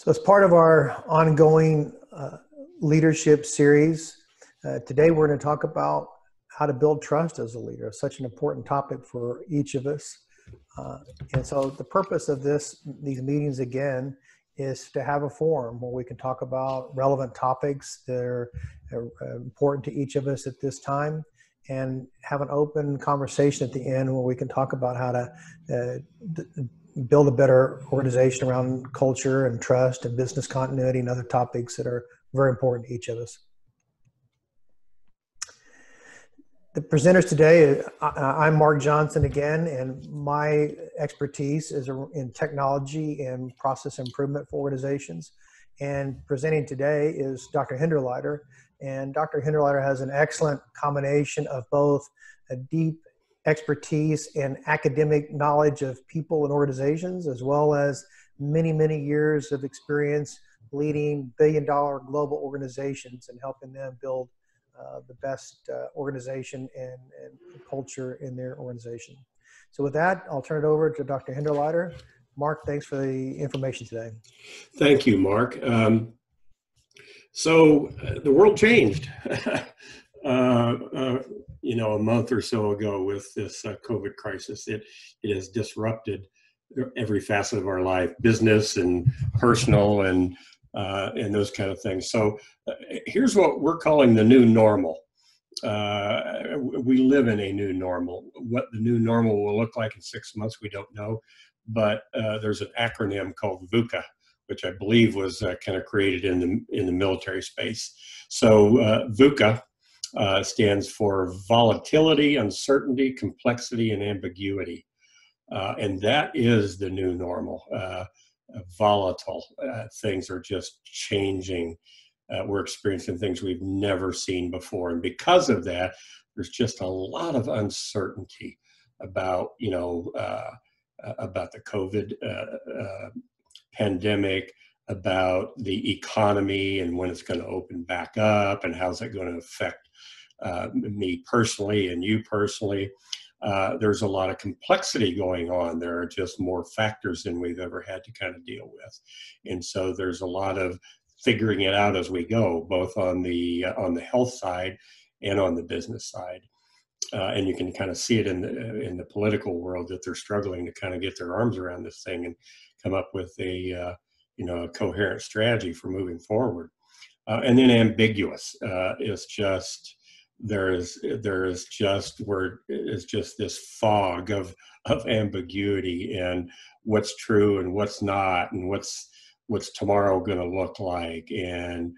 So, as part of our ongoing leadership series, today we're going to talk about how to build trust as a leader. It's such an important topic for each of us. And so the purpose of these meetings again is to have a forum where we can talk about relevant topics that are important to each of us at this time, and have an open conversation at the end where we can talk about how to build a better organization around culture and trust and business continuity and other topics that are very important to each of us. The presenters today, I'm Mark Johnson again, and my expertise is in technology and process improvement for organizations. And presenting today is Dr. Hinderleiter, and Dr. Hinderleiter has an excellent combination of both a deep expertise and academic knowledge of people and organizations, as well as many, many years of experience leading billion-dollar global organizations and helping them build the best organization and culture in their organization. So with that, I'll turn it over to Dr. Hinderleiter. Mark, thanks for the information today. Thank you, Mark. So the world changed, a month or so ago with this COVID crisis. It has disrupted every facet of our life, business and personal and those kind of things. So here's what we're calling the new normal. We live in a new normal. What the new normal will look like in 6 months, we don't know. But there's an acronym called VUCA, which I believe was kind of created in the military space. So VUCA stands for volatility, uncertainty, complexity, and ambiguity. And that is the new normal. Volatile. Things are just changing. We're experiencing things we've never seen before. And because of that, there's just a lot of uncertainty about, about the COVID pandemic, about the economy and when it's going to open back up and how's it going to affect me personally and you personally. There's a lot of complexity going on. There are just more factors than we've ever had to kind of deal with. And so there's a lot of figuring it out as we go, both on the health side and on the business side. And you can kind of see it in the political world that they're struggling to kind of get their arms around this thing and come up with a coherent strategy for moving forward. And then ambiguous is just, there is just this fog of ambiguity and what's true and what's not, and what's tomorrow going to look like, and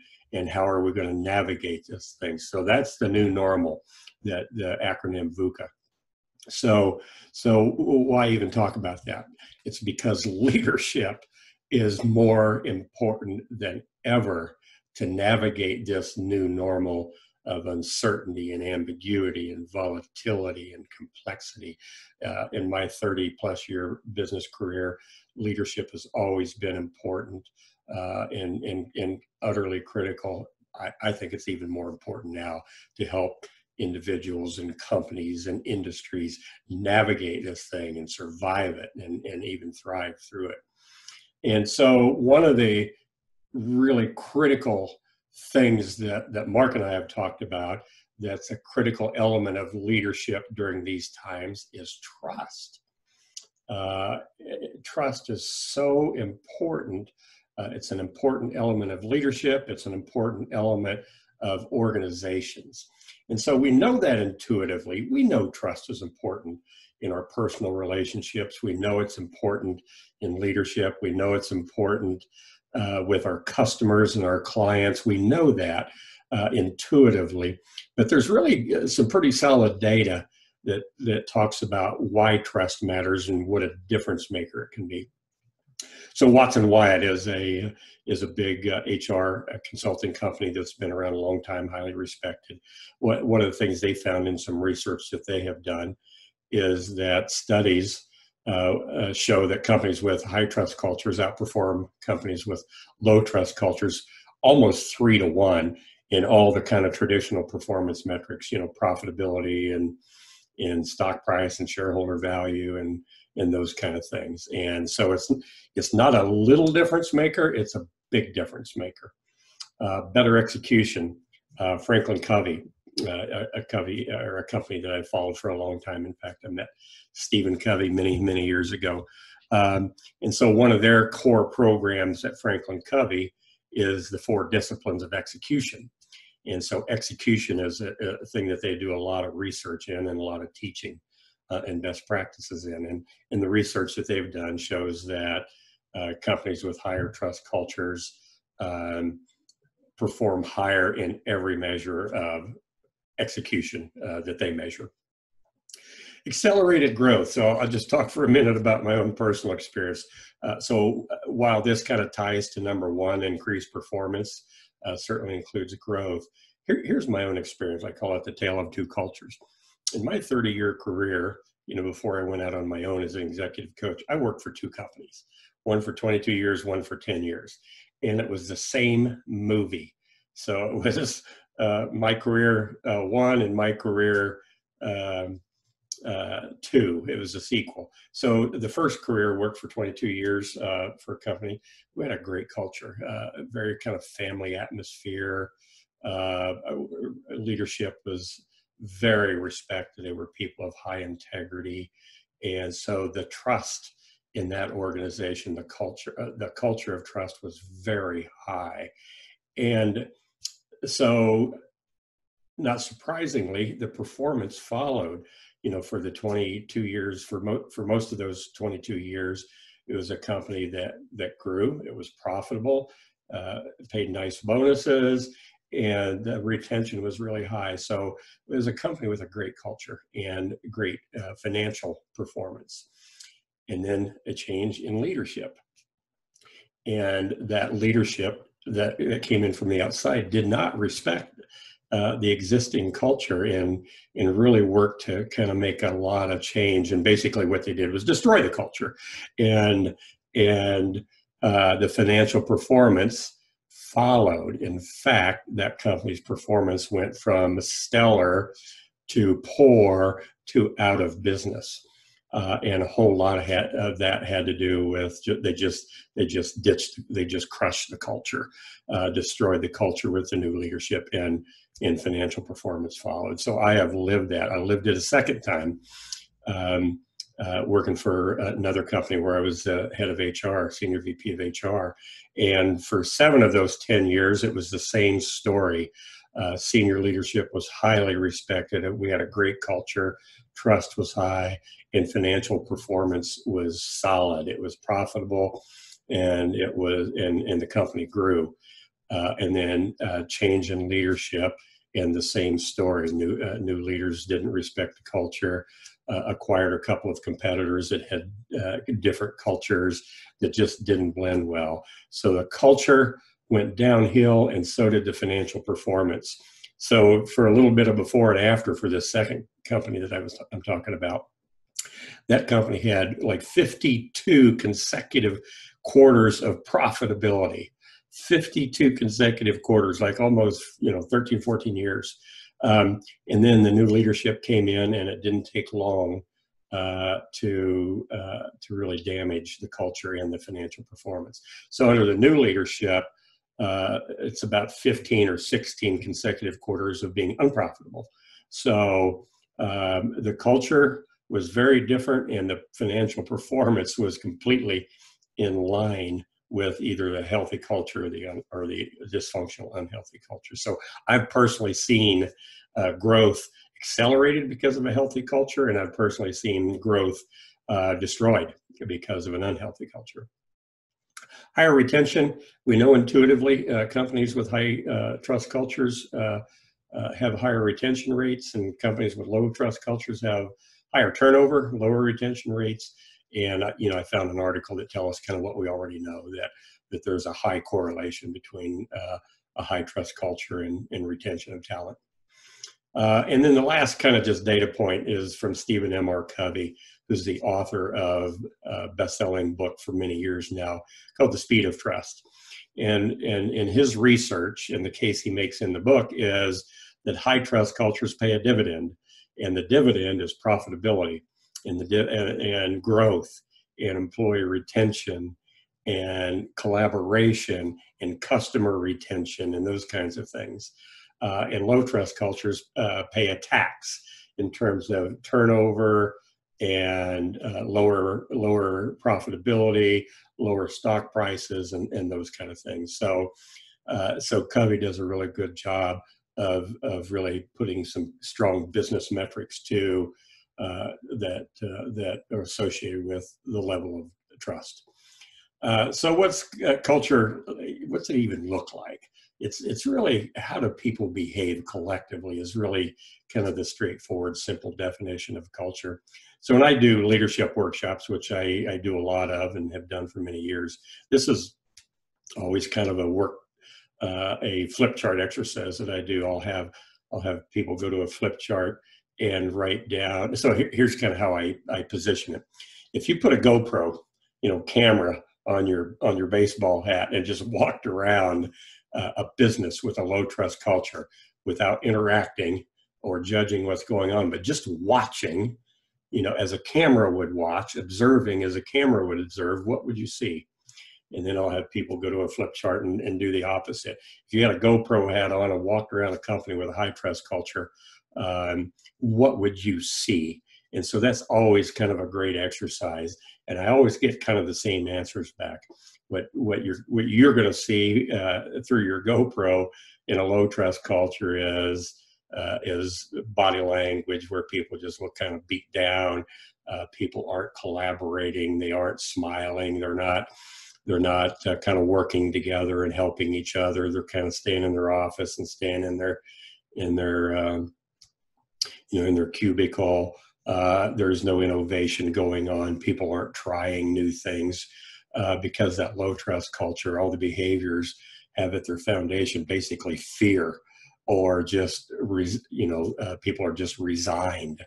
how are we going to navigate this thing. So that's the new normal, that the acronym VUCA. So why even talk about that? It's because leadership is more important than ever to navigate this new normal of uncertainty and ambiguity and volatility and complexity. In my 30-plus year business career, leadership has always been important and utterly critical. I think it's even more important now to help individuals and companies and industries navigate this thing and survive it and even thrive through it. And so one of the really critical things that Mark and I have talked about that's a critical element of leadership during these times is trust. Trust is so important. It's an important element of leadership. It's an important element of organizations. And so we know that intuitively. We know trust is important in our personal relationships. We know it's important in leadership. We know it's important with our customers and our clients. We know that intuitively, but there's really some pretty solid data that talks about why trust matters and what a difference maker it can be. So Watson Wyatt is a big HR consulting company that's been around a long time, highly respected. One of the things they found in some research that they have done is that studies show that companies with high trust cultures outperform companies with low trust cultures almost 3 to 1 in all the kind of traditional performance metrics, profitability and stock price and shareholder value and and those kind of things. And so it's not a little difference maker, it's a big difference maker. Better execution, Franklin Covey, a company that I followed for a long time. In fact, I met Stephen Covey many years ago. And so one of their core programs at Franklin Covey is the 4 disciplines of execution. And so execution is a thing that they do a lot of research in and a lot of teaching and best practices in. And the research that they've done shows that companies with higher trust cultures perform higher in every measure of execution that they measure. Accelerated growth. So I'll just talk for a minute about my own personal experience. So while this kind of ties to number 1, increased performance, certainly includes growth. Here's my own experience. I call it the tale of 2 cultures. In my 30-year career, before I went out on my own as an executive coach, I worked for 2 companies, one for 22 years, one for 10 years. And it was the same movie. So it was my career 1 and my career 2. It was a sequel. So the first career, worked for 22 years for a company. We had a great culture, a very kind of family atmosphere. Leadership was very respected. They were people of high integrity. And so the trust in that organization, the culture of trust was very high. And so not surprisingly, the performance followed. For the 22 years, for most of those 22 years, it was a company that grew. It was profitable, paid nice bonuses, and the retention was really high. So it was a company with a great culture and great financial performance. And then a change in leadership. And that leadership that came in from the outside did not respect the existing culture and really worked to kind of make a lot of change. And basically what they did was destroy the culture. And the financial performance followed. In fact, that company's performance went from stellar to poor to out of business. And a whole lot of that had to do with they just crushed the culture, destroyed the culture with the new leadership, and financial performance followed. So I have lived that. I lived it a second time, working for another company where I was the head of HR, senior VP of HR. And for 7 of those 10 years, it was the same story. Senior leadership was highly respected. We had a great culture. Trust was high, and financial performance was solid. It was profitable, and and the company grew. And then change in leadership, and the same story. New leaders didn't respect the culture, acquired a couple of competitors that had different cultures that just didn't blend well. So the culture went downhill, and so did the financial performance. So for a little bit of before and after for this second company that I'm talking about, that company had like 52 consecutive quarters of profitability. 52 consecutive quarters, like almost 13, 14 years. And then the new leadership came in, and it didn't take long to really damage the culture and the financial performance. So under the new leadership, it's about 15 or 16 consecutive quarters of being unprofitable. So the culture was very different, and the financial performance was completely in line with either the healthy culture or the dysfunctional, unhealthy culture. So I've personally seen growth accelerated because of a healthy culture, and I've personally seen growth destroyed because of an unhealthy culture. Higher retention. We know intuitively companies with high trust cultures have higher retention rates, and companies with low trust cultures have higher turnover, lower retention rates. And I found an article that tells us kind of what we already know, that there's a high correlation between a high trust culture and retention of talent. And then the last kind of just data point is from Stephen M.R. Covey, who's the author of a best-selling book for many years now called The Speed of Trust. And in his research, and the case he makes in the book, is that high trust cultures pay a dividend, and the dividend is profitability. and growth and employee retention and collaboration and customer retention and those kinds of things. And low trust cultures pay a tax in terms of turnover and lower profitability, lower stock prices, and those kind of things. So Covey does a really good job of really putting some strong business metrics to that are associated with the level of trust. So what's culture? What's it even look like? It's really how do people behave collectively is really kind of the straightforward, simple definition of culture. So when I do leadership workshops, which I do a lot of and have done for many years, this is always kind of a flip chart exercise that I do. I'll have people go to a flip chart and write down. So here's kind of how I position it. If you put a GoPro, camera on your baseball hat and just walked around a business with a low trust culture without interacting or judging what's going on, but just watching, as a camera would watch, observing as a camera would observe, what would you see? And then I'll have people go to a flip chart and do the opposite. If you had a GoPro hat on and walked around a company with a high trust culture, what would you see? And so that's always kind of a great exercise. And I always get kind of the same answers back. What you're going to see through your GoPro in a low trust culture is body language, where people just look kind of beat down. People aren't collaborating. They aren't smiling. They're not kind of working together and helping each other. They're kind of staying in their office and staying in their cubicle. There's no innovation going on. People aren't trying new things because that low trust culture, all the behaviors have at their foundation basically fear, or just people are just resigned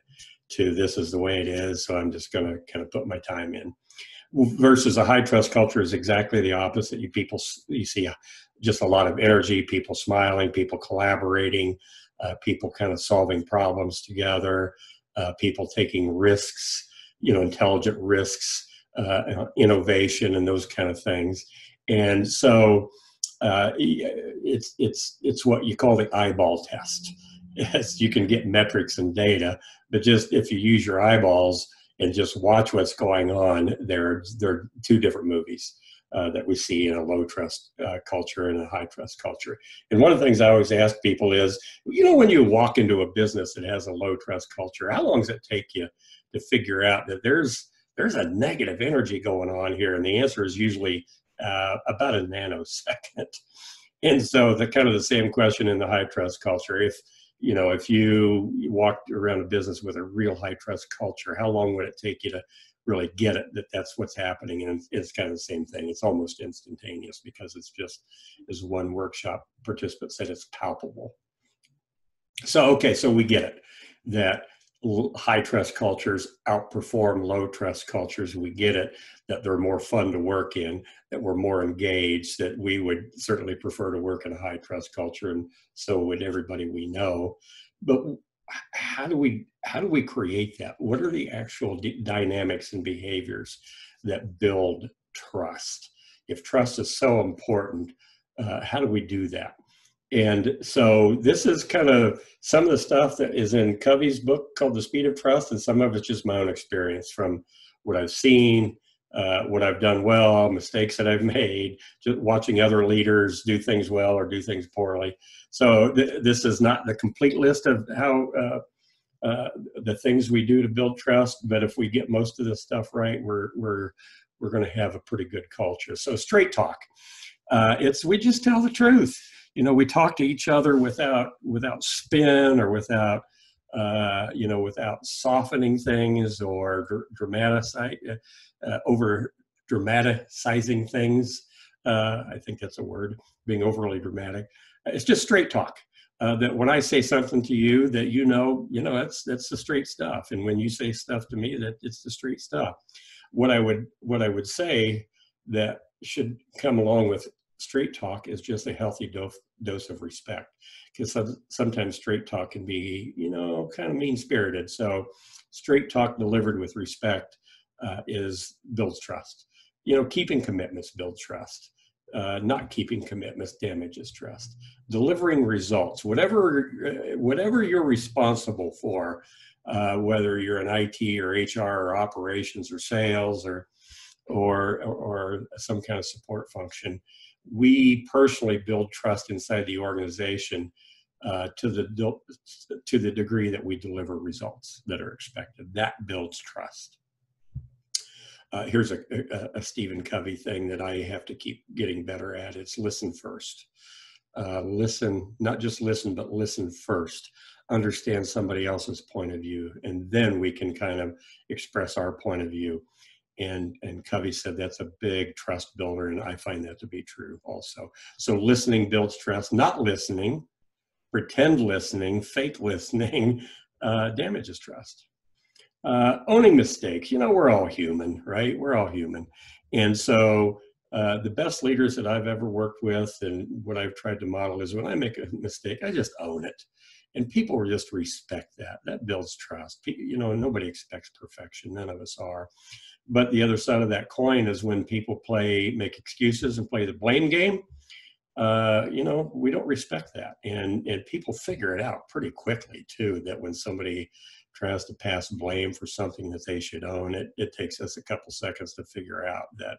to this is the way it is. So I'm just going to kind of put my time in. Versus a high trust culture is exactly the opposite. You see just a lot of energy, people smiling, people collaborating, people kind of solving problems together, people taking risks, intelligent risks, innovation, and those kind of things. And so it's what you call the eyeball test. Yes, you can get metrics and data, but just if you use your eyeballs and just watch what's going on, they're two different movies that we see in a low trust culture and a high trust culture. And one of the things I always ask people is, when you walk into a business that has a low trust culture, how long does it take you to figure out that there's a negative energy going on here? And the answer is usually about a nanosecond. And so the kind of the same question in the high trust culture. If you walked around a business with a real high trust culture, how long would it take you to really get it that that's what's happening? And it's kind of the same thing. It's almost instantaneous because it's just, as one workshop participant said, it's palpable. So we get it that high trust cultures outperform low trust cultures. We get it that they're more fun to work in, that we're more engaged, that we would certainly prefer to work in a high trust culture, and so would everybody we know. But how do we create that? What are the actual dynamics and behaviors that build trust? If trust is so important, how do we do that? And so this is kind of some of the stuff that is in Covey's book called The Speed of Trust, and some of it's just my own experience from what I've seen, what I've done well, mistakes that I've made, just watching other leaders do things well or do things poorly. So this is not the complete list of how the things we do to build trust, but if we get most of this stuff right, we're going to have a pretty good culture. So straight talk. We just tell the truth. We talk to each other without spin or without softening things or over dramatizing things. I think that's a word, being overly dramatic. It's just straight talk. That when I say something to you, that that's the straight stuff. And when you say stuff to me, that it's the straight stuff. What I would say that should come along with straight talk is just a healthy dose of respect, because sometimes straight talk can be, you know, kind of mean-spirited. So straight talk delivered with respect builds trust. You know, keeping commitments builds trust. Not keeping commitments damages trust. Delivering results, whatever you're responsible for, whether you're in IT or HR or operations or sales or some kind of support function, we personally build trust inside the organization to the degree that we deliver results that are expected. That builds trust. Here's a Stephen Covey thing that I have to keep getting better at. It's listen first. Listen, not just listen, but listen first. Understand somebody else's point of view, and then we can kind of express our point of view. And Covey said that's a big trust builder, and I find that to be true also. So listening builds trust. Not listening, pretend listening, fake listening, damages trust. Owning mistakes. You know, we're all human, right? We're all human. And so the best leaders that I've ever worked with, and what I've tried to model, is when I make a mistake, I just own it. And people just respect that. That builds trust. You know, nobody expects perfection. None of us are. But the other side of that coin is when people make excuses and play the blame game. You know, we don't respect that. And people figure it out pretty quickly, too, that when somebody tries to pass blame for something that they should own, it takes us a couple seconds to figure out that,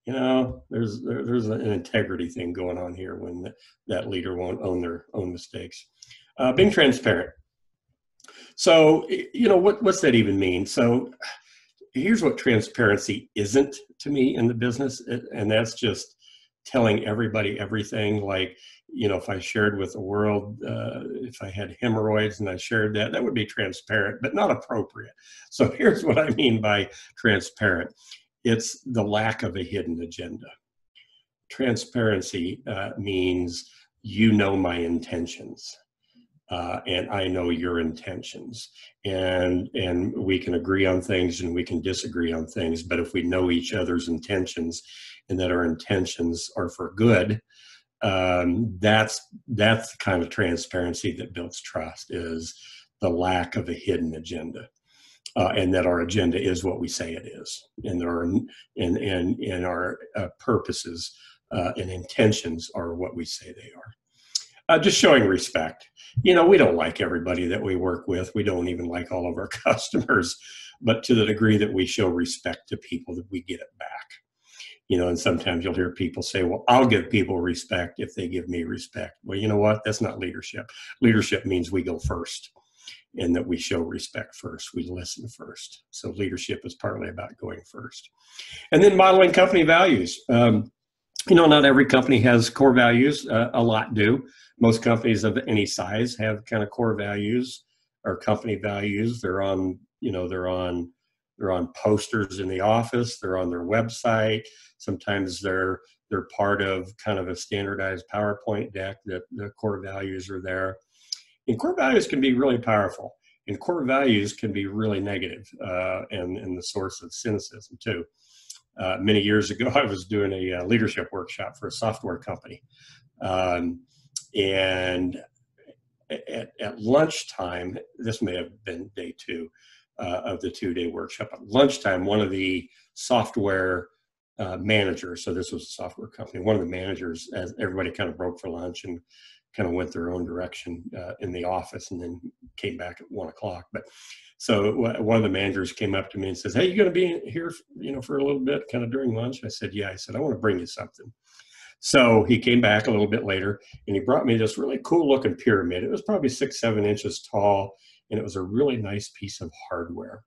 you know, there's an integrity thing going on here when that leader won't own their own mistakes. Being transparent. So, you know, what's that even mean? So here's what transparency isn't to me in the business, and that's just telling everybody everything. Like, you know, if I shared with the world, if I had hemorrhoids and I shared that, that would be transparent, but not appropriate. So here's what I mean by transparent. It's the lack of a hidden agenda. Transparency means you know my intentions. And I know your intentions, and we can agree on things and we can disagree on things. But if we know each other's intentions and that our intentions are for good, that's the kind of transparency that builds trust, is the lack of a hidden agenda, and that our agenda is what we say it is, and our purposes and intentions are what we say they are. Just showing respect. You know, we don't like everybody that we work with. We don't even like all of our customers, but to the degree that we show respect to people, that we get it back. You know, and sometimes you'll hear people say, well, I'll give people respect if they give me respect. Well, you know what? That's not leadership. Leadership means we go first, and that we show respect first. We listen first. So leadership is partly about going first. And then modeling company values. You know, not every company has core values. A lot do. Most companies of any size have kind of core values or company values. They're on, you know, they're on posters in the office. They're on their website. Sometimes they're part of kind of a standardized PowerPoint deck that the core values are there. And core values can be really powerful. And core values can be really negative and the source of cynicism too. Many years ago, I was doing a leadership workshop for a software company. And at lunchtime, this may have been day 2 of the 2-day workshop. At lunchtime, one of the software managers, so this was a software company, one of the managers, as everybody kind of broke for lunch and kind of went their own direction in the office, and then came back at 1 o'clock. But so one of the managers came up to me and says, "Hey, you going to be here, you know, for a little bit, kind of during lunch?" I said, "Yeah." I said, "I want to bring you something." So he came back a little bit later, and he brought me this really cool looking pyramid. It was probably 6-7 inches tall, and it was a really nice piece of hardware.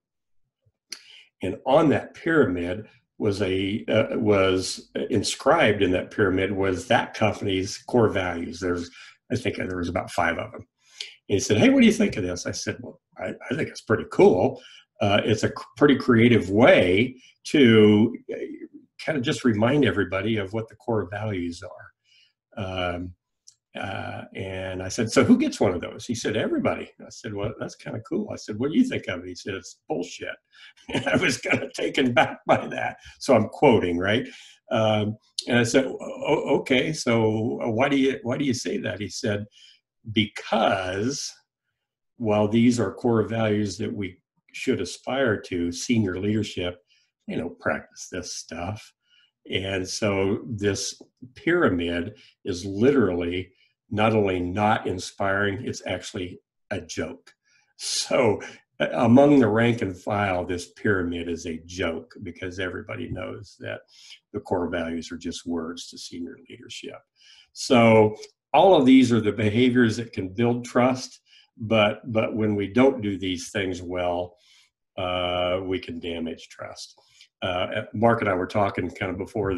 And on that pyramid was inscribed in that pyramid was that company's core values. I think there was about 5 of them. And he said, "Hey, what do you think of this?" I said, "Well, I think it's pretty cool. It's a pretty creative way to kind of just remind everybody of what the core values are." And I said, so who gets one of those? He said, everybody. I said, well, that's kind of cool. I said, what do you think of it? He said, it's bullshit. And I was kind of taken back by that. So I'm quoting, right? And I said, okay, so why do you say that? He said, because while these are core values that we should aspire to, senior leadership, practice this stuff. And so this pyramid is literally not only not inspiring, it's actually a joke. So among the rank and file, this pyramid is a joke because everybody knows that the core values are just words to senior leadership. So all of these are the behaviors that can build trust, but when we don't do these things well, we can damage trust. Mark and I were talking kind of before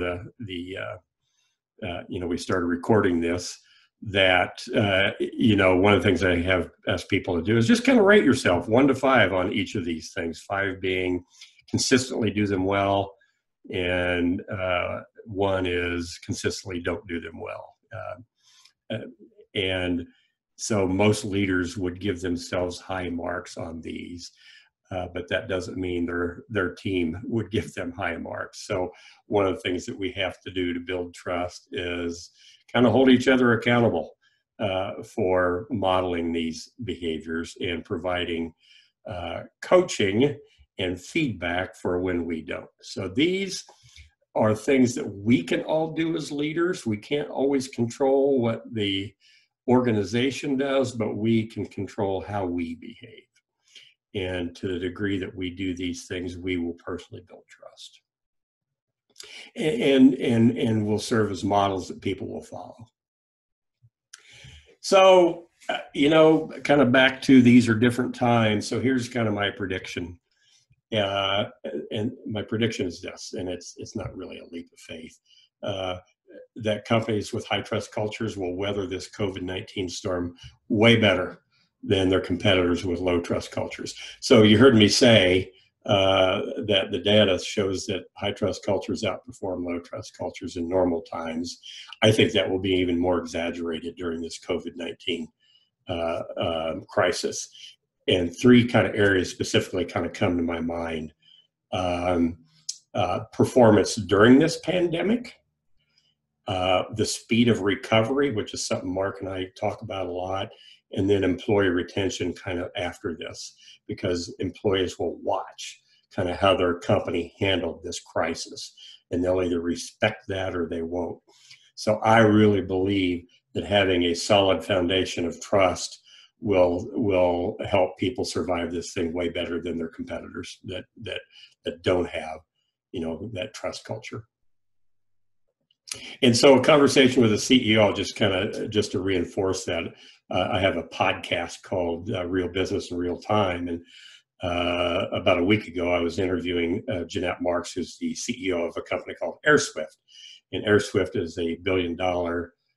we started recording this, that, one of the things I have asked people to do is just kind of rate yourself 1 to 5 on each of these things, 5 being consistently do them well, and 1 is consistently don't do them well. And so most leaders would give themselves high marks on these. But that doesn't mean their team would give them high marks. So one of the things that we have to do to build trust is kind of hold each other accountable for modeling these behaviors and providing coaching and feedback for when we don't. So these are things that we can all do as leaders. We can't always control what the organization does, but we can control how we behave. And to the degree that we do these things, we will personally build trust, and will serve as models that people will follow. So, kind of back to these are different times. So here's kind of my prediction, and my prediction is this, and it's not really a leap of faith, that companies with high trust cultures will weather this COVID-19 storm way better than their competitors with low trust cultures. So you heard me say that the data shows that high trust cultures outperform low trust cultures in normal times. I think that will be even more exaggerated during this COVID-19 crisis. And 3 kind of areas specifically kind of come to my mind. Performance during this pandemic, the speed of recovery, which is something Mark and I talk about a lot, and then employee retention kind of after this, because employees will watch kind of how their company handled this crisis, and they'll either respect that or they won't. So I really believe that having a solid foundation of trust will help people survive this thing way better than their competitors that don't have, that trust culture. And so a conversation with a CEO, just to reinforce that, I have a podcast called Real Business in Real Time. And about a week ago, I was interviewing Jeanette Marks, who's the CEO of a company called AirSwift. And AirSwift is a $1 billion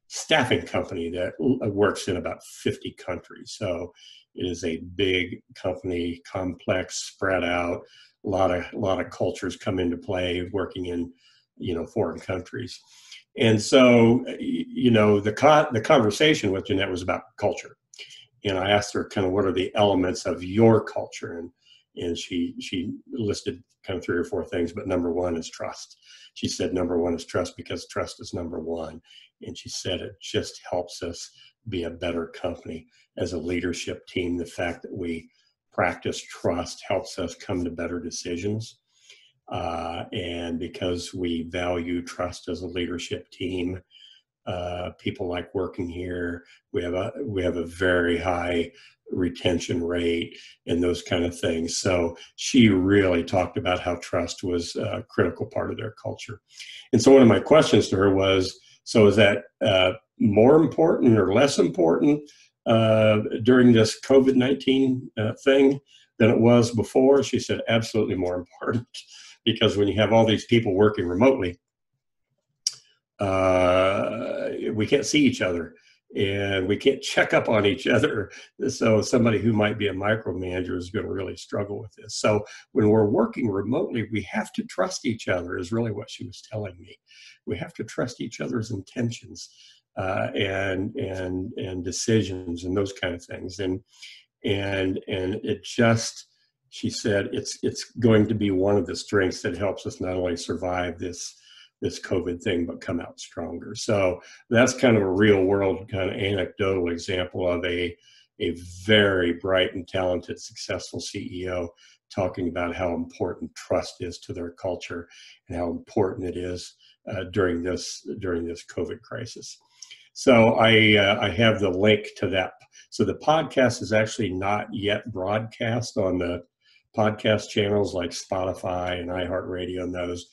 staffing company that works in about 50 countries. So it is a big company, complex, spread out, a lot of cultures come into play working in, foreign countries. And so, the conversation with Jeanette was about culture. And I asked her kind of what are the elements of your culture? And she listed kind of 3 or 4 things, but number 1 is trust. She said number 1 is trust because trust is number 1. And she said it just helps us be a better company as a leadership team. The fact that we practice trust helps us come to better decisions. And because we value trust as a leadership team, people like working here. We have a very high retention rate and those kind of things. So she really talked about how trust was a critical part of their culture. And so one of my questions to her was, so is that more important or less important during this COVID-19 thing than it was before? She said, absolutely more important. Because when you have all these people working remotely, we can't see each other and we can't check up on each other. So somebody who might be a micromanager is going to really struggle with this. So when we're working remotely, we have to trust each other is really what she was telling me. We have to trust each other's intentions. and decisions and those kind of things. And it just, she said, it's going to be one of the strengths that helps us not only survive this COVID thing, but come out stronger. So that's kind of a real world kind of anecdotal example of a very bright and talented, successful CEO talking about how important trust is to their culture and how important it is during this COVID crisis. So I have the link to that. So the podcast is actually not yet broadcast on the podcast channels like Spotify and iHeartRadio and those.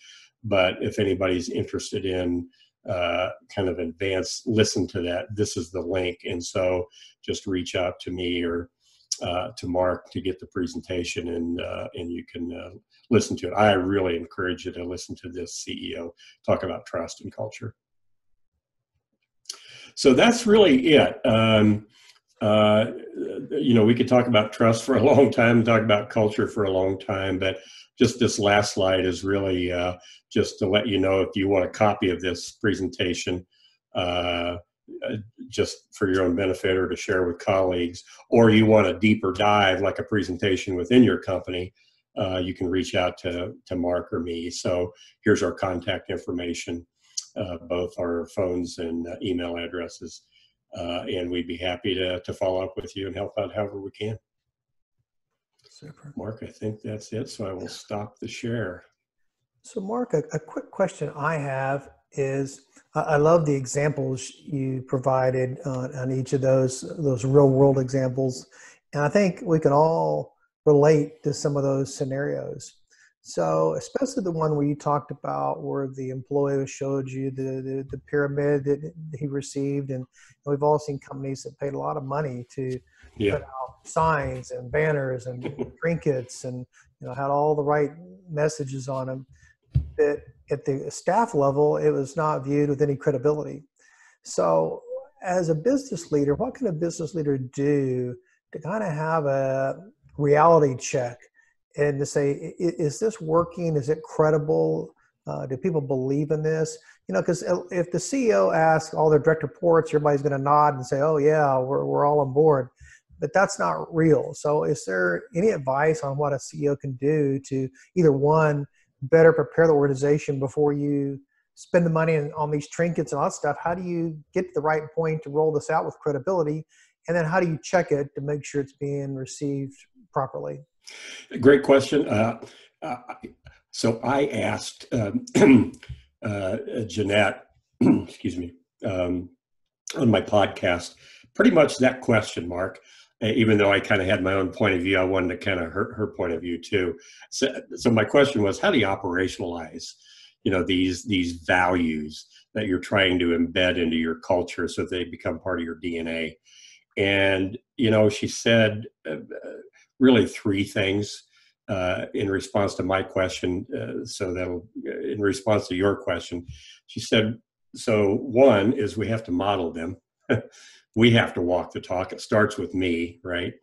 But if anybody's interested in kind of advanced listen to that, this is the link. And so just reach out to me or to Mark to get the presentation, and you can listen to it. I really encourage you to listen to this CEO talk about trust and culture. So that's really it. We could talk about trust for a long time, talk about culture for a long time, but just this last slide is really just to let you know, if you want a copy of this presentation, just for your own benefit or to share with colleagues, or you want a deeper dive, like a presentation within your company, you can reach out to Mark or me. So here's our contact information, both our phones and email addresses. And we'd be happy to follow up with you and help out however we can. Super. Mark, I think that's it. So I will stop the share. So Mark, a quick question I have is, I love the examples you provided on each of those real world examples. And I think we can all relate to some of those scenarios. So especially the one where you talked about where the employee showed you the pyramid that he received. And we've all seen companies that paid a lot of money to put out signs and banners and trinkets and had all the right messages on them. That at the staff level, it was not viewed with any credibility. So as a business leader, what can a business leader do to kind of have a reality check and to say, is this working? Is it credible? Do people believe in this? Because if the CEO asks all their direct reports, everybody's going to nod and say, oh yeah, we're all on board. But that's not real. So is there any advice on what a CEO can do to either, one, better prepare the organization before you spend the money on these trinkets and all that stuff? How do you get to the right point to roll this out with credibility? And then how do you check it to make sure it's being received properly? Great question. So I asked Jeanette, excuse me, on my podcast, pretty much that question, Mark. Even though I kind of had my own point of view, I wanted to kind of her point of view too. So my question was, how do you operationalize, these values that you're trying to embed into your culture so they become part of your DNA? And, she said really three things in response to my question. In response to your question, she said, so one is we have to model them. We have to walk the talk. It starts with me, right?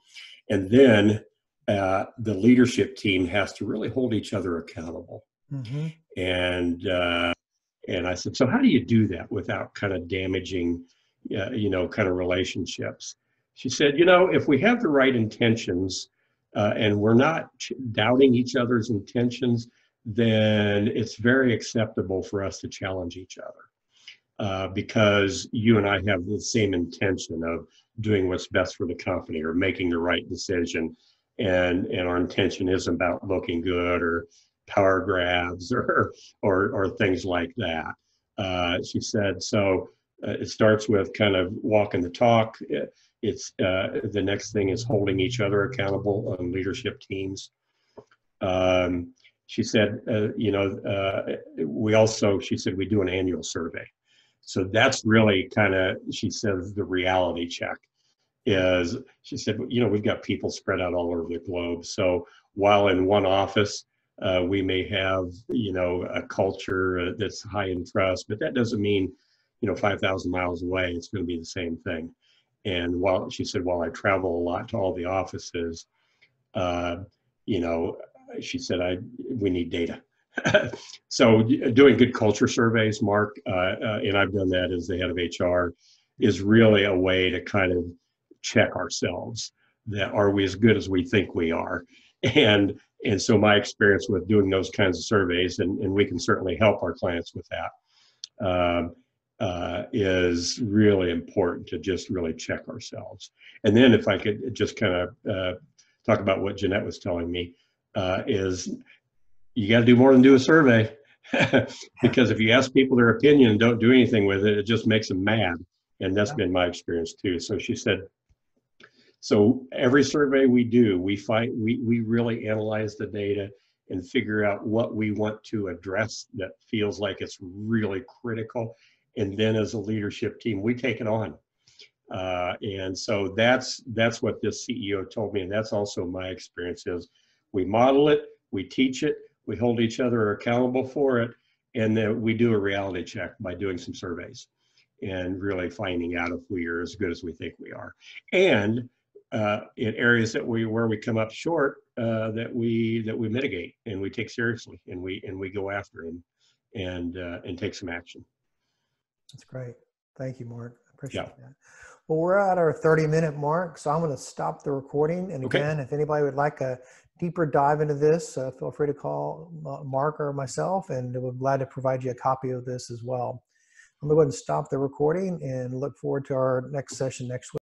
And then the leadership team has to really hold each other accountable. Mm-hmm. And I said, so how do you do that without kind of damaging, kind of relationships? She said, if we have the right intentions and we're not doubting each other's intentions, then it's very acceptable for us to challenge each other. Because you and I have the same intention of doing what's best for the company or making the right decision. And our intention isn't about looking good or power grabs or things like that. She said, so it starts with kind of walking the talk. It's the next thing is holding each other accountable on leadership teams. She said, she said, we do an annual survey. So that's really kind of, she says, the reality check is, she said, we've got people spread out all over the globe. So while in one office, we may have, a culture that's high in trust, but that doesn't mean, 5,000 miles away, it's going to be the same thing. And while I travel a lot to all the offices, she said, we need data. So doing good culture surveys, Mark, and I've done that as the head of HR, is really a way to kind of check ourselves that are we as good as we think we are. And and so my experience with doing those kinds of surveys, and we can certainly help our clients with that, is really important to just really check ourselves. And then if I could just kind of talk about what Jeanette was telling me, is you got to do more than do a survey. Because if you ask people their opinion and don't do anything with it, it just makes them mad. And that's been my experience too. So she said, so every survey we do, we really analyze the data and figure out what we want to address that feels like it's really critical. And then as a leadership team, we take it on. And so that's what this CEO told me. And that's also my experience is we model it, we teach it, we hold each other accountable for it, and then we do a reality check by doing some surveys and really finding out if we are as good as we think we are. And in areas that where we come up short, that we mitigate and we take seriously and we go after and take some action. That's great. Thank you, Mark. I appreciate Yeah. that. Well, we're at our 30-minute mark, so I'm going to stop the recording. And again, if anybody would like a deeper dive into this, feel free to call Mark or myself, and we're glad to provide you a copy of this as well. I'm going to go ahead and stop the recording and look forward to our next session next week.